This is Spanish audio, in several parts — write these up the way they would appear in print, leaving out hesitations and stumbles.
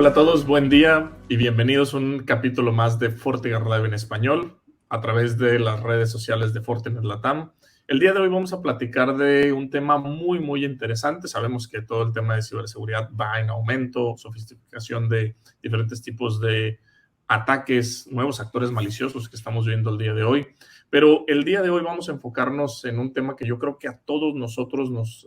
Hola a todos, buen día y bienvenidos a un capítulo más de Fortinet Live en español a través de las redes sociales de Fortinet Latam. El día de hoy vamos a platicar de un tema muy interesante. Sabemos que todo el tema de ciberseguridad va en aumento, sofisticación de diferentes tipos de ataques, nuevos actores maliciosos que estamos viendo el día de hoy. Pero el día de hoy vamos a enfocarnos en un tema que yo creo que a todos nosotros nos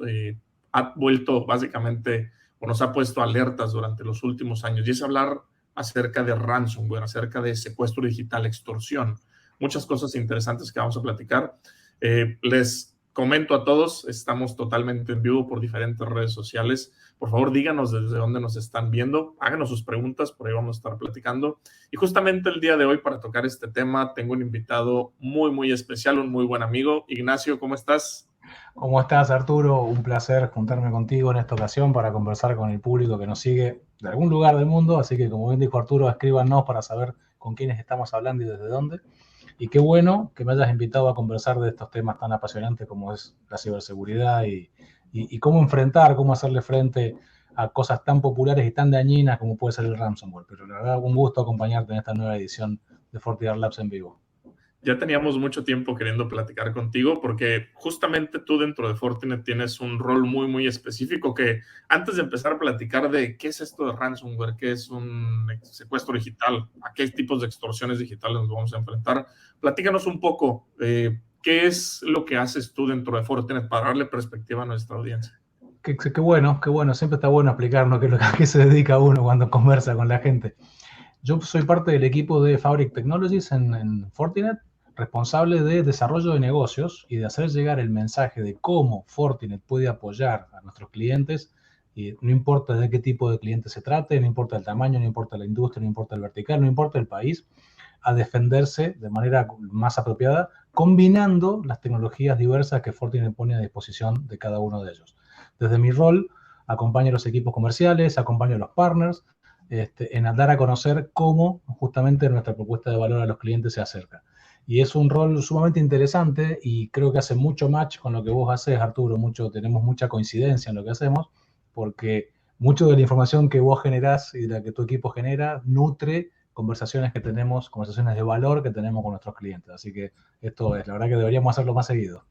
ha vuelto básicamente o nos ha puesto alertas durante los últimos años, y es hablar acerca de ransomware, acerca de secuestro digital, extorsión. Muchas cosas interesantes que vamos a platicar. Les comento a todos, estamos totalmente en vivo por diferentes redes sociales. Por favor, díganos desde dónde nos están viendo, háganos sus preguntas, por ahí vamos a estar platicando. Y justamente el día de hoy, para tocar este tema, tengo un invitado muy especial, un muy buen amigo. Ignacio, ¿cómo estás? ¿Cómo estás, Arturo? Un placer juntarme contigo en esta ocasión para conversar con el público que nos sigue de algún lugar del mundo. Así que, como bien dijo Arturo, escríbanos para saber con quiénes estamos hablando y desde dónde. Y qué bueno que me hayas invitado a conversar de estos temas tan apasionantes como es la ciberseguridad y cómo enfrentar, cómo hacerle frente a cosas tan populares y tan dañinas como puede ser el ransomware. Pero la verdad, un gusto acompañarte en esta nueva edición de FortiGuard Labs en vivo. Ya teníamos mucho tiempo queriendo platicar contigo porque justamente tú dentro de Fortinet tienes un rol muy específico que antes de empezar a platicar de qué es esto de ransomware, qué es un secuestro digital, a qué tipos de extorsiones digitales nos vamos a enfrentar, platícanos un poco qué es lo que haces tú dentro de Fortinet para darle perspectiva a nuestra audiencia. Qué bueno, qué bueno. Siempre está bueno explicarnos a qué se dedica uno cuando conversa con la gente. Yo soy parte del equipo de Fabric Technologies en Fortinet, responsable de desarrollo de negocios y de hacer llegar el mensaje de cómo Fortinet puede apoyar a nuestros clientes. Y no importa de qué tipo de cliente se trate, no importa el tamaño, no importa la industria, no importa el vertical, no importa el país, a defenderse de manera más apropiada, combinando las tecnologías diversas que Fortinet pone a disposición de cada uno de ellos. Desde mi rol, acompaño a los equipos comerciales, acompaño a los partners, en dar a conocer cómo justamente nuestra propuesta de valor a los clientes se acerca. Y es un rol sumamente interesante y creo que hace mucho match con lo que vos haces, Arturo. Tenemos mucha coincidencia en lo que hacemos, porque mucho de la información que vos generás y de la que tu equipo genera nutre conversaciones que tenemos, conversaciones de valor que tenemos con nuestros clientes. Así que esto es, la verdad que deberíamos hacerlo más seguido.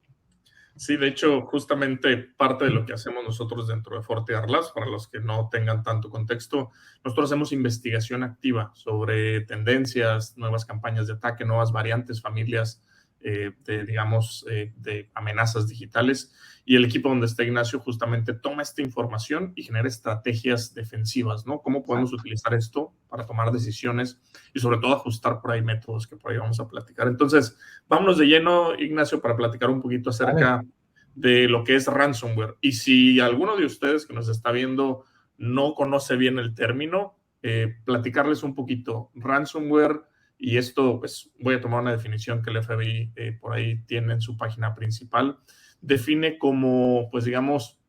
Sí, de hecho, justamente parte de lo que hacemos nosotros dentro de Fortinet Labs, para los que no tengan tanto contexto, nosotros hacemos investigación activa sobre tendencias, nuevas campañas de ataque, nuevas variantes, familias de amenazas digitales. Y el equipo donde está Ignacio justamente toma esta información y genera estrategias defensivas, ¿no? ¿Cómo podemos Exacto. utilizar esto para tomar decisiones y sobre todo ajustar por ahí métodos que por ahí vamos a platicar? Entonces, vámonos de lleno, Ignacio, para platicar un poquito Dale. acerca de lo que es ransomware. Y si alguno de ustedes que nos está viendo no conoce bien el término, platicarles un poquito. Ransomware, y esto pues voy a tomar una definición que el FBI por ahí tiene en su página principal, define como, pues digamos,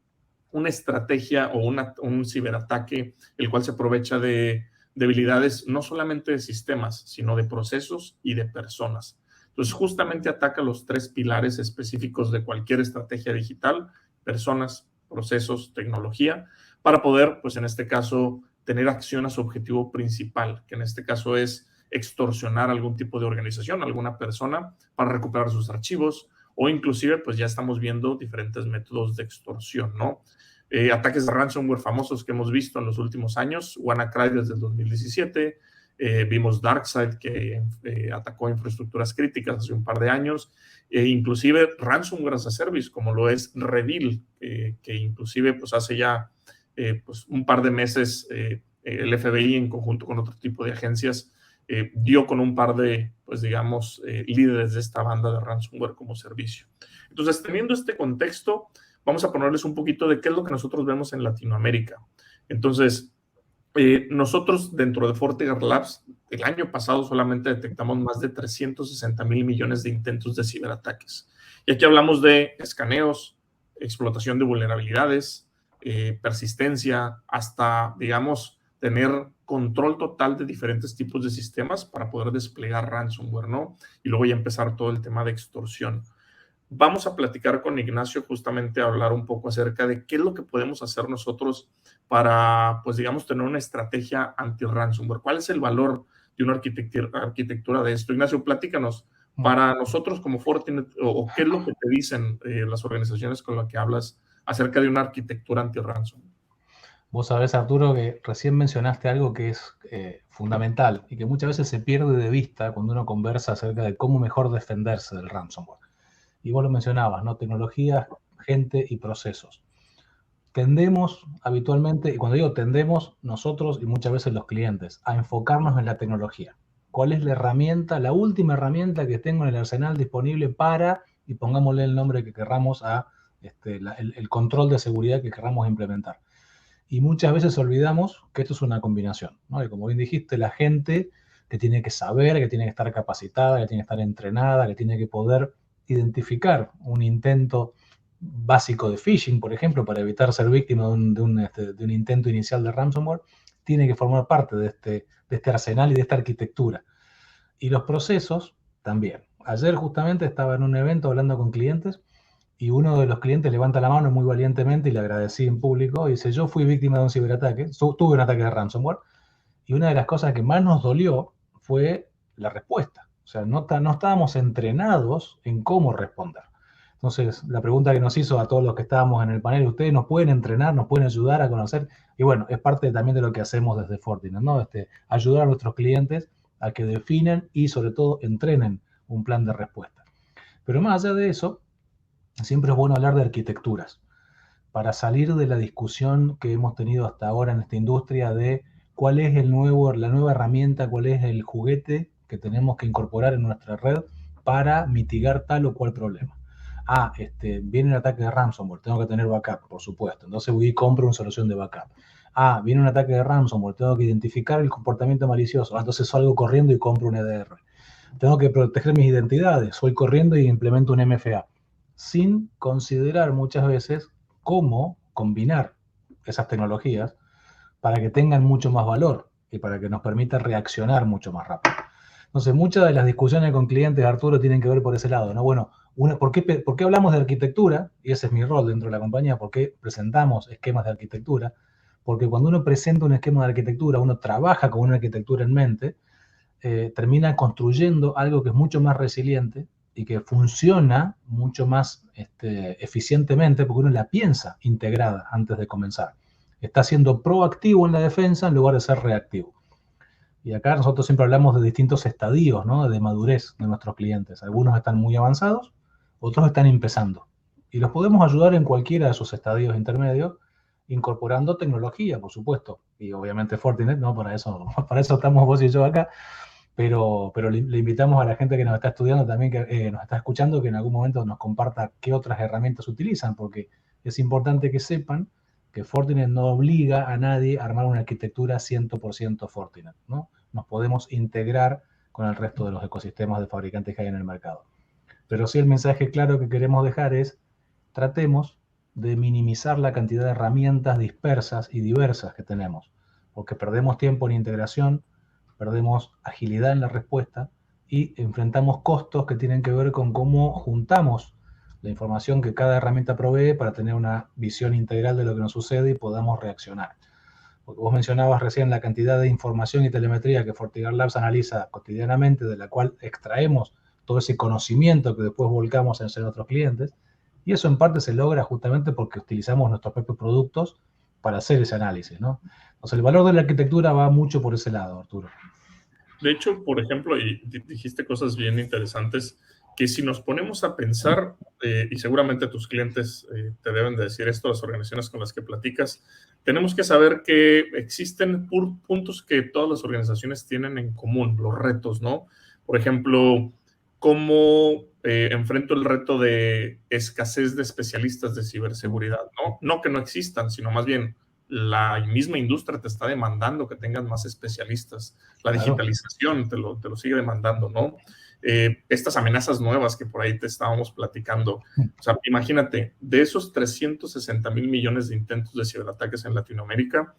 una estrategia o un ciberataque, el cual se aprovecha de debilidades no solamente de sistemas, sino de procesos y de personas. Entonces, justamente ataca los tres pilares específicos de cualquier estrategia digital: personas, procesos, tecnología, para poder, pues en este caso, tener acción a su objetivo principal, que en este caso es extorsionar algún tipo de organización, alguna persona, para recuperar sus archivos, o inclusive, pues ya estamos viendo diferentes métodos de extorsión, ¿no? Ataques de ransomware famosos que hemos visto en los últimos años: WannaCry desde el 2017, vimos DarkSide que atacó infraestructuras críticas hace un par de años, inclusive ransomware as a service como lo es Reveal, que inclusive pues hace ya pues un par de meses el FBI en conjunto con otro tipo de agencias dio con un par de, pues digamos, líderes de esta banda de ransomware como servicio. Entonces, teniendo este contexto, vamos a ponerles un poquito de qué es lo que nosotros vemos en Latinoamérica. Entonces, nosotros dentro de Fortinet Labs, el año pasado solamente detectamos más de 360,000 millones de intentos de ciberataques. Y aquí hablamos de escaneos, explotación de vulnerabilidades, persistencia, hasta, digamos, tener control total de diferentes tipos de sistemas para poder desplegar ransomware, ¿no? Y luego ya empezar todo el tema de extorsión. Vamos a platicar con Ignacio justamente a hablar un poco acerca de qué es lo que podemos hacer nosotros para, pues digamos, tener una estrategia anti-ransomware. ¿Cuál es el valor de una arquitectura de esto? Ignacio, platícanos. Para nosotros como Fortinet, o qué es lo que te dicen las organizaciones con las que hablas acerca de una arquitectura anti-ransomware. Vos sabés, Arturo, que recién mencionaste algo que es fundamental y que muchas veces se pierde de vista cuando uno conversa acerca de cómo mejor defenderse del ransomware. Y vos lo mencionabas, ¿no? Tecnologías, gente y procesos. Tendemos habitualmente, y cuando digo tendemos, nosotros y muchas veces los clientes, a enfocarnos en la tecnología. ¿Cuál es la herramienta, la última herramienta que tengo en el arsenal disponible para, y pongámosle el nombre que querramos a el control de seguridad que querramos implementar? Y muchas veces olvidamos que esto es una combinación, ¿no? Y como bien dijiste, la gente que tiene que saber, que tiene que estar capacitada, que tiene que estar entrenada, que tiene que poder identificar un intento básico de phishing, por ejemplo, para evitar ser víctima de un intento inicial de ransomware, tiene que formar parte de este arsenal y de esta arquitectura. Y los procesos también. Ayer justamente estaba en un evento hablando con clientes y uno de los clientes levanta la mano muy valientemente y le agradecí en público y dice, yo fui víctima de un ciberataque, tuve un ataque de ransomware y una de las cosas que más nos dolió fue la respuesta. O sea, no estábamos entrenados en cómo responder. Entonces, la pregunta que nos hizo a todos los que estábamos en el panel, ustedes nos pueden entrenar, nos pueden ayudar a conocer, y bueno, es parte también de lo que hacemos desde Fortinet, ¿no? Ayudar a nuestros clientes a que definen y sobre todo entrenen un plan de respuesta. Pero más allá de eso, siempre es bueno hablar de arquitecturas para salir de la discusión que hemos tenido hasta ahora en esta industria de cuál es la nueva herramienta, cuál es el juguete que tenemos que incorporar en nuestra red para mitigar tal o cual problema. Viene un ataque de ransomware, tengo que tener backup, por supuesto. Entonces voy y compro una solución de backup. Viene un ataque de ransomware, tengo que identificar el comportamiento malicioso. Entonces salgo corriendo y compro un EDR. Tengo que proteger mis identidades, voy corriendo y implemento un MFA. Sin considerar muchas veces cómo combinar esas tecnologías para que tengan mucho más valor y para que nos permita reaccionar mucho más rápido. Entonces, muchas de las discusiones con clientes, Arturo, tienen que ver por ese lado, ¿no? Bueno, ¿por qué hablamos de arquitectura? Y ese es mi rol dentro de la compañía, ¿por qué presentamos esquemas de arquitectura? Porque cuando uno presenta un esquema de arquitectura, uno trabaja con una arquitectura en mente, termina construyendo algo que es mucho más resiliente y que funciona mucho más eficientemente porque uno la piensa integrada antes de comenzar. Está siendo proactivo en la defensa en lugar de ser reactivo. Y acá nosotros siempre hablamos de distintos estadios, ¿no? De madurez de nuestros clientes. Algunos están muy avanzados, otros están empezando. Y los podemos ayudar en cualquiera de sus estadios intermedios, incorporando tecnología, por supuesto. Y obviamente Fortinet, ¿no? Para eso estamos vos y yo acá. Pero le invitamos a la gente que nos está estudiando también, que nos está escuchando, que en algún momento nos comparta qué otras herramientas utilizan, porque es importante que sepan que Fortinet no obliga a nadie a armar una arquitectura 100% Fortinet, ¿no? Nos podemos integrar con el resto de los ecosistemas de fabricantes que hay en el mercado. Pero sí el mensaje claro que queremos dejar es, tratemos de minimizar la cantidad de herramientas dispersas y diversas que tenemos, porque perdemos tiempo en integración, perdemos agilidad en la respuesta y enfrentamos costos que tienen que ver con cómo juntamos la información que cada herramienta provee para tener una visión integral de lo que nos sucede y podamos reaccionar. Porque vos mencionabas recién la cantidad de información y telemetría que FortiGuard Labs analiza cotidianamente, de la cual extraemos todo ese conocimiento que después volcamos en otros clientes, y eso en parte se logra justamente porque utilizamos nuestros propios productos para hacer ese análisis, ¿no? Entonces el valor de la arquitectura va mucho por ese lado, Arturo. De hecho, por ejemplo, y dijiste cosas bien interesantes, que si nos ponemos a pensar, y seguramente tus clientes te deben de decir esto, las organizaciones con las que platicas, tenemos que saber que existen puntos que todas las organizaciones tienen en común, los retos, ¿no? Por ejemplo, cómo enfrento el reto de escasez de especialistas de ciberseguridad, ¿no? No que no existan, sino más bien la misma industria te está demandando que tengas más especialistas. La digitalización te lo sigue demandando, ¿no? Estas amenazas nuevas que por ahí te estábamos platicando. O sea, imagínate, de esos 360,000 millones de intentos de ciberataques en Latinoamérica,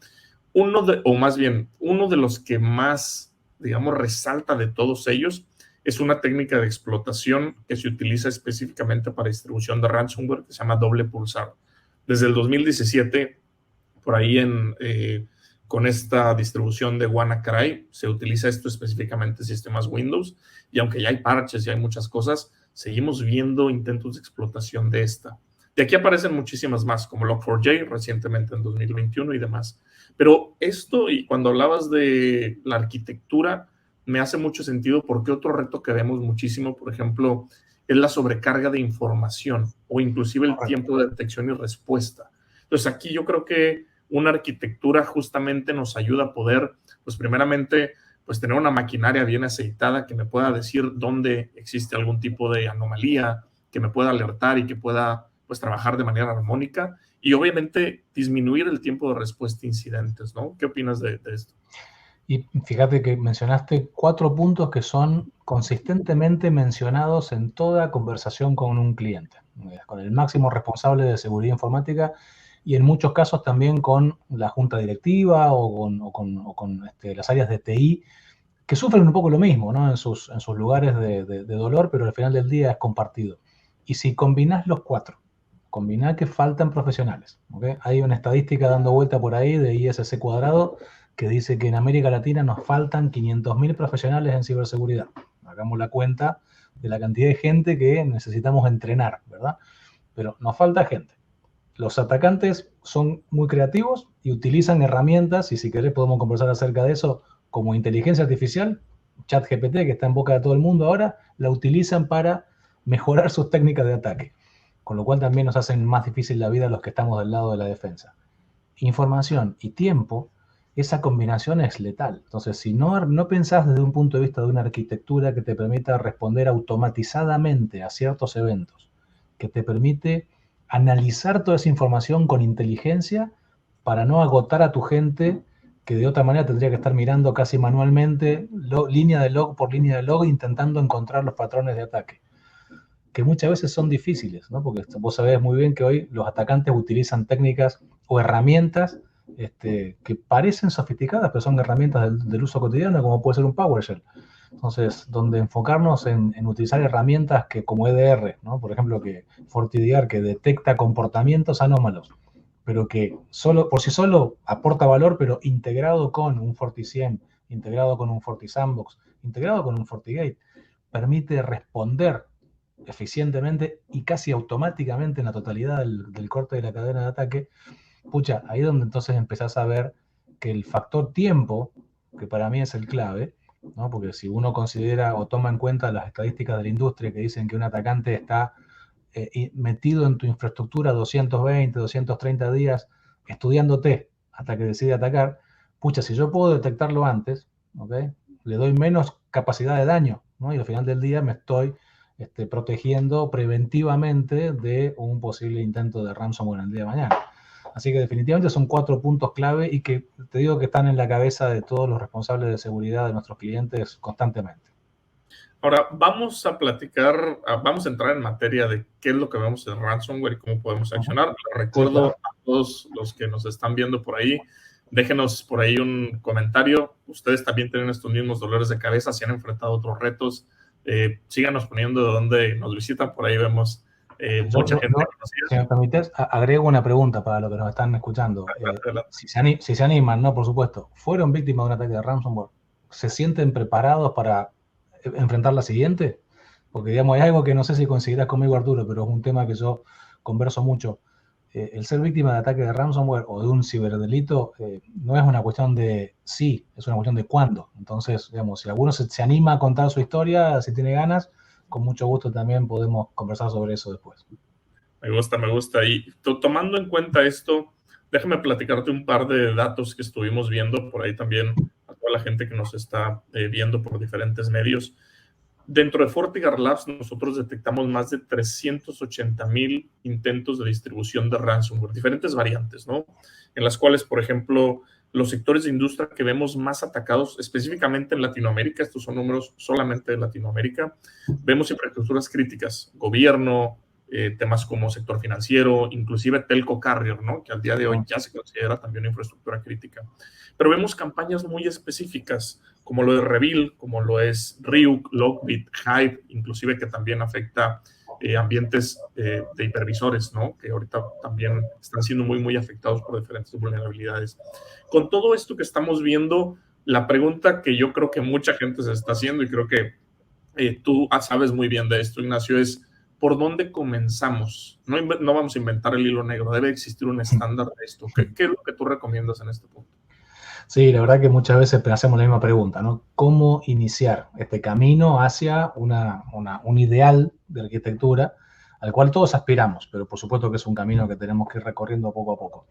uno de los que más, digamos, resalta de todos ellos es una técnica de explotación que se utiliza específicamente para distribución de ransomware que se llama doble pulsar. Desde el 2017, por ahí con esta distribución de WannaCry, se utiliza esto específicamente en sistemas Windows, y aunque ya hay parches y hay muchas cosas, seguimos viendo intentos de explotación de esta. De aquí aparecen muchísimas más, como Log4j recientemente en 2021 y demás. Pero esto, y cuando hablabas de la arquitectura, me hace mucho sentido porque otro reto que vemos muchísimo, por ejemplo, es la sobrecarga de información o inclusive el tiempo de detección y respuesta. Entonces aquí yo creo que una arquitectura justamente nos ayuda a poder, pues primeramente, pues tener una maquinaria bien aceitada que me pueda decir dónde existe algún tipo de anomalía, que me pueda alertar y que pueda pues trabajar de manera armónica y obviamente disminuir el tiempo de respuesta a incidentes, ¿no? ¿Qué opinas de esto? Y fíjate que mencionaste 4 puntos que son consistentemente mencionados en toda conversación con un cliente, con el máximo responsable de seguridad informática y en muchos casos también con la junta directiva o con las áreas de TI, que sufren un poco lo mismo, ¿no? En sus lugares de dolor, pero al final del día es compartido. Y si combinás los 4, combiná que faltan profesionales, ¿okay? Hay una estadística dando vuelta por ahí de ISC Cuadrado que dice que en América Latina nos faltan 500.000 profesionales en ciberseguridad. Hagamos la cuenta de la cantidad de gente que necesitamos entrenar, ¿verdad? Pero nos falta gente. Los atacantes son muy creativos y utilizan herramientas, y si querés podemos conversar acerca de eso, como inteligencia artificial, ChatGPT, que está en boca de todo el mundo ahora, la utilizan para mejorar sus técnicas de ataque, con lo cual también nos hacen más difícil la vida a los que estamos del lado de la defensa. Información y tiempo, esa combinación es letal. Entonces, si no pensás desde un punto de vista de una arquitectura que te permita responder automatizadamente a ciertos eventos, que te permite analizar toda esa información con inteligencia para no agotar a tu gente, que de otra manera tendría que estar mirando casi manualmente, línea de log por línea de log, intentando encontrar los patrones de ataque, que muchas veces son difíciles, ¿no? Porque vos sabés muy bien que hoy los atacantes utilizan técnicas o herramientas que parecen sofisticadas, pero son herramientas del uso cotidiano, como puede ser un PowerShell. Entonces, donde enfocarnos en utilizar herramientas que como EDR, ¿no? Por ejemplo, que FortiDR, que detecta comportamientos anómalos, pero que por sí solo aporta valor, pero integrado con un FortiSIEM, integrado con un FortiSandbox, integrado con un FortiGate, permite responder eficientemente y casi automáticamente en la totalidad del corte de la cadena de ataque. Pucha, ahí es donde entonces empezás a ver que el factor tiempo, que para mí es el clave, ¿no? Porque si uno considera o toma en cuenta las estadísticas de la industria que dicen que un atacante está metido en tu infraestructura 220, 230 días estudiándote hasta que decide atacar, pucha, si yo puedo detectarlo antes, ¿okay? Le doy menos capacidad de daño, ¿no? Y al final del día me estoy protegiendo preventivamente de un posible intento de ransomware el día de mañana. Así que definitivamente son 4 puntos clave y que te digo que están en la cabeza de todos los responsables de seguridad de nuestros clientes constantemente. Ahora, vamos a platicar, vamos a entrar en materia de qué es lo que vemos en ransomware y cómo podemos accionar. Les recuerdo sí, claro, a todos los que nos están viendo por ahí, déjenos por ahí un comentario. Ustedes también tienen estos mismos dolores de cabeza, si han enfrentado otros retos. Síganos poniendo de dónde nos visitan, por ahí vemos mucha gente conocida. Si me permites, agrego una pregunta para los que nos están escuchando. Si se animan, ¿no? Por supuesto, ¿fueron víctimas de un ataque de ransomware? ¿Se sienten preparados para enfrentar la siguiente? Porque, digamos, hay algo que no sé si coincidirás conmigo, Arturo, pero es un tema que yo converso mucho. El ser víctima de ataque de ransomware o de un ciberdelito no es una cuestión de sí, es una cuestión de cuándo. Entonces, digamos, si alguno se anima a contar su historia, si tiene ganas, con mucho gusto también podemos conversar sobre eso después. Me gusta. Y tomando en cuenta esto, déjame platicarte un par de datos que estuvimos viendo por ahí también a toda la gente que nos está viendo por diferentes medios. Dentro de FortiGuard Labs nosotros detectamos más de 380,000 intentos de distribución de ransomware, diferentes variantes, ¿no? En las cuales, por ejemplo, los sectores de industria que vemos más atacados, específicamente en Latinoamérica, estos son números solamente de Latinoamérica, vemos infraestructuras críticas, gobierno, temas como sector financiero, inclusive telco carrier, ¿no? Que al día de hoy ya se considera también una infraestructura crítica. Pero vemos campañas muy específicas, como lo de Reveal, como lo es Ryuk, Lockbit, Hive, inclusive que también afecta ambientes de hipervisores, ¿no? Que ahorita también están siendo muy afectados por diferentes vulnerabilidades. Con todo esto que estamos viendo, la pregunta que yo creo que mucha gente se está haciendo, y creo que tú sabes muy bien de esto, Ignacio, es ¿por dónde comenzamos? No vamos a inventar el hilo negro, debe existir un estándar de esto. ¿Qué es lo que tú recomiendas en este punto? Sí, la verdad que muchas veces hacemos la misma pregunta, ¿no? ¿Cómo iniciar este camino hacia un ideal de arquitectura al cual todos aspiramos? Pero por supuesto que es un camino que tenemos que ir recorriendo poco a poco.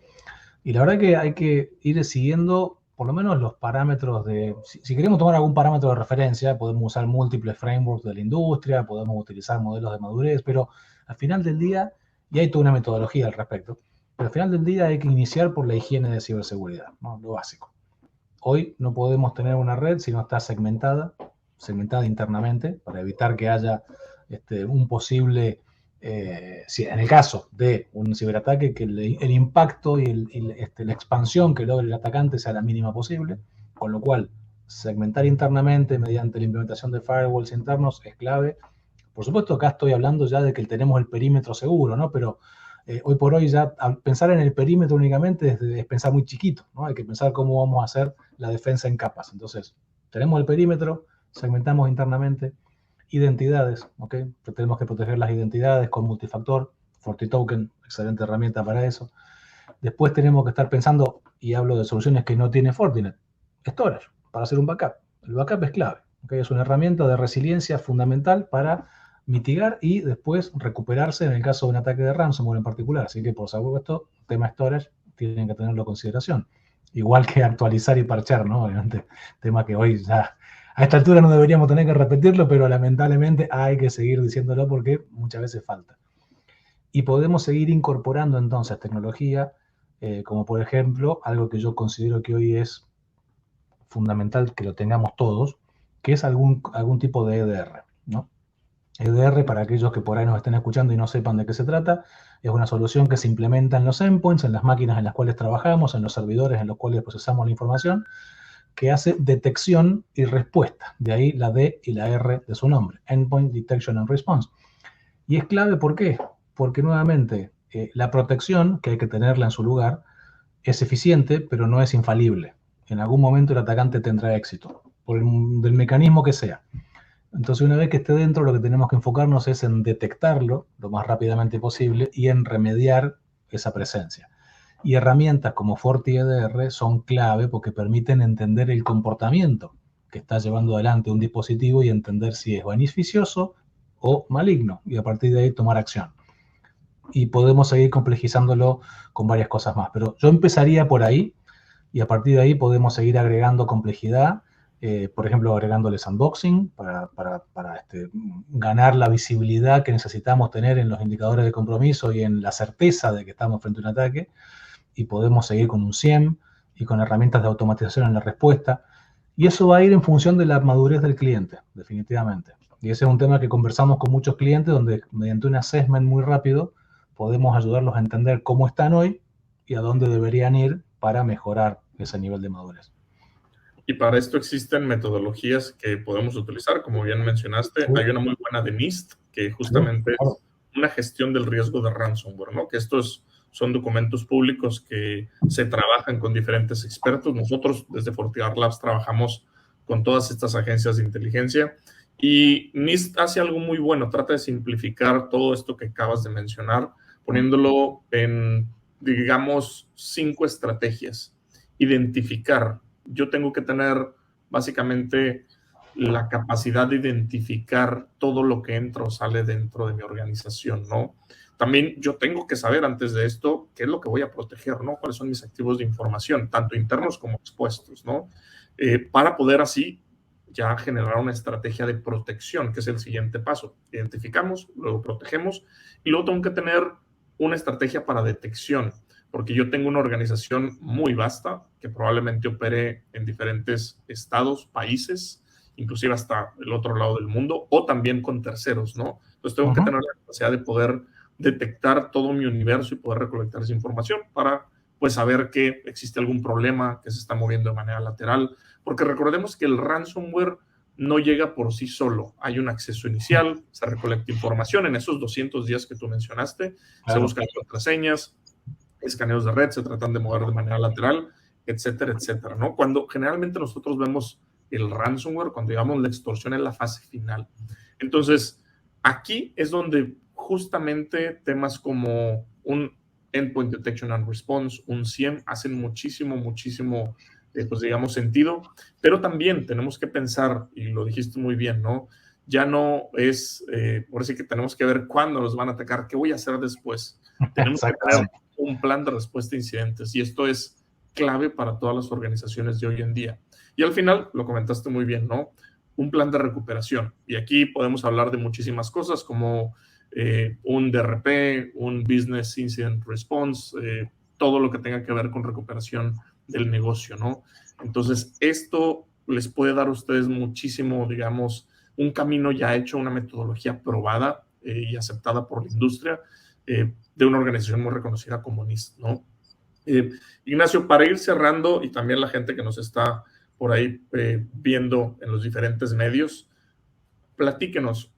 Y la verdad que hay que ir siguiendo por lo menos los parámetros de... Si queremos tomar algún parámetro de referencia, podemos usar múltiples frameworks de la industria, podemos utilizar modelos de madurez, pero al final del día, y hay toda una metodología al respecto, pero al final del día hay que iniciar por la higiene de ciberseguridad, ¿no? Lo básico. Hoy no podemos tener una red si no está segmentada internamente, para evitar que haya un posible, si en el caso de un ciberataque, que el impacto y la expansión que logre el atacante sea la mínima posible, con lo cual segmentar internamente mediante la implementación de firewalls internos es clave. Por supuesto, acá estoy hablando ya de que tenemos el perímetro seguro, ¿no? Pero hoy por hoy ya pensar en el perímetro únicamente es pensar muy chiquito, ¿no? Hay que pensar cómo vamos a hacer la defensa en capas. Entonces, tenemos el perímetro, segmentamos internamente, identidades, ¿ok? Tenemos que proteger las identidades con multifactor, FortiToken, excelente herramienta para eso. Después tenemos que estar pensando, y hablo de soluciones que no tiene Fortinet, storage, para hacer un backup. El backup es clave, ¿ok? Es una herramienta de resiliencia fundamental para mitigar y después recuperarse en el caso de un ataque de ransomware en particular. Así que, por supuesto, tema storage tienen que tenerlo en consideración. Igual que actualizar y parchar, ¿no? Obviamente, tema que hoy ya a esta altura no deberíamos tener que repetirlo, pero lamentablemente hay que seguir diciéndolo porque muchas veces falta. Y podemos seguir incorporando entonces tecnología, como por ejemplo, algo que yo considero que hoy es fundamental que lo tengamos todos, que es algún tipo de EDR, ¿no? EDR, para aquellos que por ahí nos estén escuchando y no sepan de qué se trata, es una solución que se implementa en los endpoints, en las máquinas en las cuales trabajamos, en los servidores en los cuales procesamos la información, que hace detección y respuesta. De ahí la D y la R de su nombre, Endpoint Detection and Response. Y es clave, ¿por qué? Porque nuevamente la protección, que hay que tenerla en su lugar, es eficiente, pero no es infalible. En algún momento el atacante tendrá éxito, del mecanismo que sea. Entonces, una vez que esté dentro, lo que tenemos que enfocarnos es en detectarlo lo más rápidamente posible y en remediar esa presencia. Y herramientas como FortiEDR son clave porque permiten entender el comportamiento que está llevando adelante un dispositivo y entender si es beneficioso o maligno, y a partir de ahí tomar acción. Y podemos seguir complejizándolo con varias cosas más. Pero yo empezaría por ahí, y a partir de ahí podemos seguir agregando complejidad, por ejemplo, agregándole sandboxing para ganar la visibilidad que necesitamos tener en los indicadores de compromiso y en la certeza de que estamos frente a un ataque. Y podemos seguir con un SIEM y con herramientas de automatización en la respuesta. Y eso va a ir en función de la madurez del cliente, definitivamente. Y ese es un tema que conversamos con muchos clientes, donde mediante un assessment muy rápido podemos ayudarlos a entender cómo están hoy y a dónde deberían ir para mejorar ese nivel de madurez. Y para esto existen metodologías que podemos utilizar, como bien mencionaste. Sí. Hay una muy buena de NIST, que justamente sí, claro, es una gestión del riesgo de ransomware, ¿no? Que estos son documentos públicos que se trabajan con diferentes expertos. Nosotros desde FortiGuard Labs trabajamos con todas estas agencias de inteligencia y NIST hace algo muy bueno, trata de simplificar todo esto que acabas de mencionar, poniéndolo en, digamos, 5 estrategias. Identificar. Yo tengo que tener básicamente la capacidad de identificar todo lo que entra o sale dentro de mi organización, ¿no? También yo tengo que saber antes de esto qué es lo que voy a proteger, ¿no? Cuáles son mis activos de información, tanto internos como expuestos, ¿no? Para poder así ya generar una estrategia de protección, que es el siguiente paso. Identificamos, luego protegemos y luego tengo que tener una estrategia para detección, porque yo tengo una organización muy vasta que probablemente opere en diferentes estados, países, inclusive hasta el otro lado del mundo, o también con terceros, ¿no? Entonces tengo que tener la capacidad de poder detectar todo mi universo y poder recolectar esa información para pues saber que existe algún problema, que se está moviendo de manera lateral, porque recordemos que el ransomware no llega por sí solo. Hay un acceso inicial, se recolecta información en esos 200 días que tú mencionaste, se buscan contraseñas, escaneos de red, se tratan de mover de manera lateral, etcétera, etcétera, ¿no? Cuando generalmente nosotros vemos el ransomware, cuando digamos la extorsión en la fase final. Entonces, aquí es donde justamente temas como un Endpoint Detection and Response, un SIEM, hacen muchísimo, pues digamos, sentido, pero también tenemos que pensar, y lo dijiste muy bien, ¿no? Ya no es, por así que tenemos que ver cuándo nos van a atacar, qué voy a hacer después. Tenemos que tener un plan de respuesta a incidentes, y esto es clave para todas las organizaciones de hoy en día. Y al final, lo comentaste muy bien, ¿no? Un plan de recuperación. Y aquí podemos hablar de muchísimas cosas como un DRP, un Business Incident Response, todo lo que tenga que ver con recuperación del negocio, ¿no? Entonces, esto les puede dar a ustedes muchísimo, digamos, un camino ya hecho, una metodología probada y aceptada por la industria de una organización muy reconocida como NIST, ¿no? Ignacio, para ir cerrando, y también la gente que nos está por ahí viendo en los diferentes medios, platíquenos,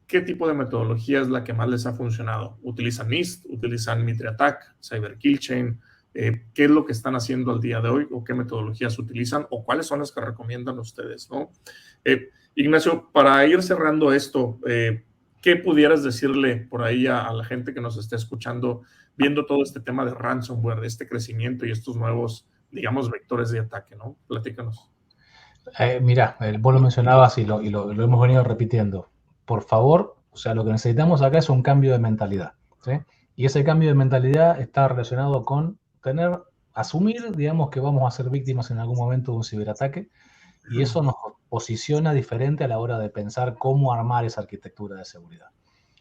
¿qué tipo de metodología es la que más les ha funcionado? ¿Utilizan NIST? ¿Utilizan Mitre Attack? ¿Cyber Kill Chain? ¿Qué es lo que están haciendo al día de hoy? ¿O qué metodologías utilizan? ¿O cuáles son las que recomiendan ustedes, ¿no? Ignacio, para ir cerrando esto, ¿qué pudieras decirle por ahí a la gente que nos está escuchando, viendo todo este tema de ransomware, de este crecimiento y estos nuevos, digamos, vectores de ataque, ¿no? Platícanos. Mira, vos lo mencionabas y lo hemos venido repitiendo. Por favor, o sea, lo que necesitamos acá es un cambio de mentalidad, ¿sí? Y ese cambio de mentalidad está relacionado con asumir, digamos, que vamos a ser víctimas en algún momento de un ciberataque, y eso nos posiciona diferente a la hora de pensar cómo armar esa arquitectura de seguridad.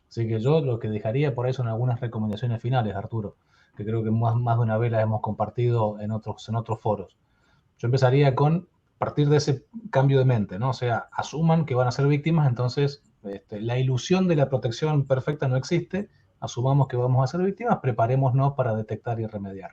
Así que yo lo que dejaría por ahí son algunas recomendaciones finales, Arturo, que creo que más de una vez las hemos compartido en otros foros. Yo empezaría con partir de ese cambio de mente, ¿no? O sea, asuman que van a ser víctimas, entonces la ilusión de la protección perfecta no existe, asumamos que vamos a ser víctimas, preparémonos para detectar y remediar.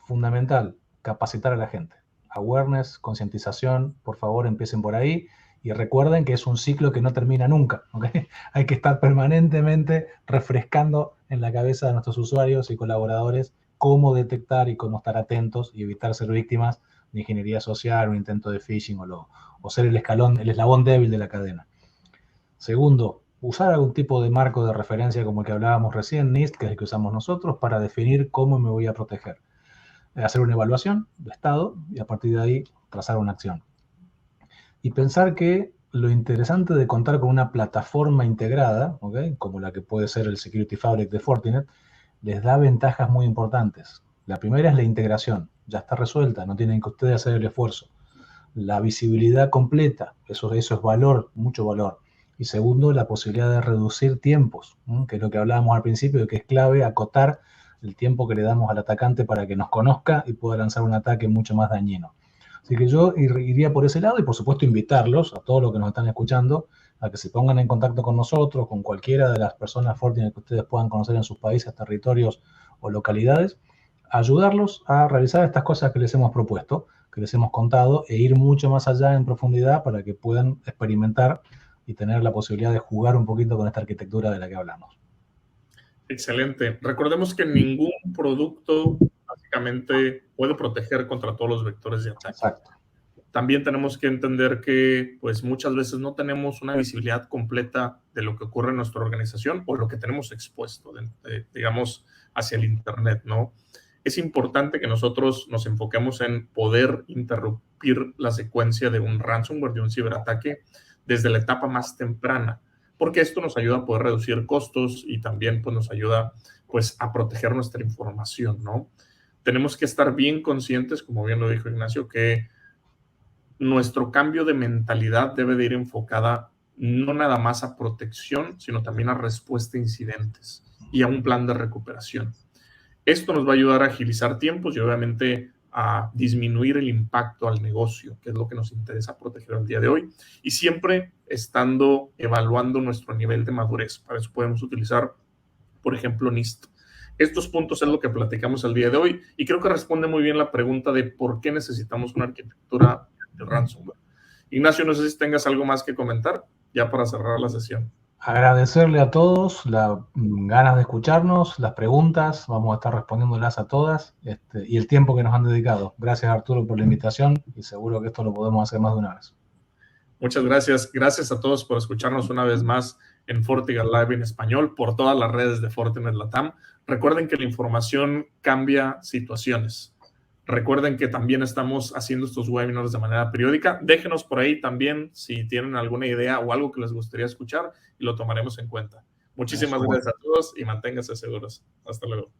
Fundamental, capacitar a la gente. Awareness, concientización, por favor empiecen por ahí y recuerden que es un ciclo que no termina nunca, ¿okay? Hay que estar permanentemente refrescando en la cabeza de nuestros usuarios y colaboradores cómo detectar y cómo estar atentos y evitar ser víctimas de ingeniería social, un intento de phishing o ser el eslabón débil de la cadena. Segundo, usar algún tipo de marco de referencia como el que hablábamos recién, NIST, que es el que usamos nosotros, para definir cómo me voy a proteger. Hacer una evaluación de estado y a partir de ahí trazar una acción. Y pensar que lo interesante de contar con una plataforma integrada, ¿okay?, como la que puede ser el Security Fabric de Fortinet, les da ventajas muy importantes. La primera es la integración, ya está resuelta, no tienen que ustedes hacer el esfuerzo. La visibilidad completa, eso es valor, mucho valor. Y segundo, la posibilidad de reducir tiempos, que es lo que hablábamos al principio, de que es clave acotar el tiempo que le damos al atacante para que nos conozca y pueda lanzar un ataque mucho más dañino. Así que yo iría por ese lado y por supuesto invitarlos a todos los que nos están escuchando a que se pongan en contacto con nosotros, con cualquiera de las personas Fortinet que ustedes puedan conocer en sus países, territorios o localidades, ayudarlos a realizar estas cosas que les hemos propuesto, que les hemos contado, e ir mucho más allá en profundidad para que puedan experimentar y tener la posibilidad de jugar un poquito con esta arquitectura de la que hablamos. Excelente. Recordemos que ningún producto básicamente puede proteger contra todos los vectores de ataque. Exacto. También tenemos que entender que pues muchas veces no tenemos una visibilidad completa de lo que ocurre en nuestra organización o lo que tenemos expuesto, digamos, hacia el Internet, ¿no? Es importante que nosotros nos enfoquemos en poder interrumpir la secuencia de un ransomware, de un ciberataque, desde la etapa más temprana, porque esto nos ayuda a poder reducir costos y también pues, nos ayuda pues, a proteger nuestra información, ¿no? Tenemos que estar bien conscientes, como bien lo dijo Ignacio, que nuestro cambio de mentalidad debe de ir enfocada no nada más a protección, sino también a respuesta a incidentes y a un plan de recuperación. Esto nos va a ayudar a agilizar tiempos y obviamente a disminuir el impacto al negocio, que es lo que nos interesa proteger el día de hoy, y siempre estando evaluando nuestro nivel de madurez. Para eso podemos utilizar por ejemplo, NIST. Estos puntos es lo que platicamos el día de hoy y creo que responde muy bien la pregunta de por qué necesitamos una arquitectura de ransomware. Ignacio, no sé si tengas algo más que comentar ya para cerrar la sesión. Agradecerle a todos las ganas de escucharnos, las preguntas, vamos a estar respondiéndolas a todas y el tiempo que nos han dedicado. Gracias, Arturo, por la invitación y seguro que esto lo podemos hacer más de una vez. Muchas gracias. Gracias a todos por escucarnos una vez más en Fortinet Live en español por todas las redes de Fortinet Latam. Recuerden que la información cambia situaciones. Recuerden que también estamos haciendo estos webinars de manera periódica. Déjenos por ahí también si tienen alguna idea o algo que les gustaría escuchar y lo tomaremos en cuenta. Muchísimas gracias a todos y manténganse seguros. Hasta luego.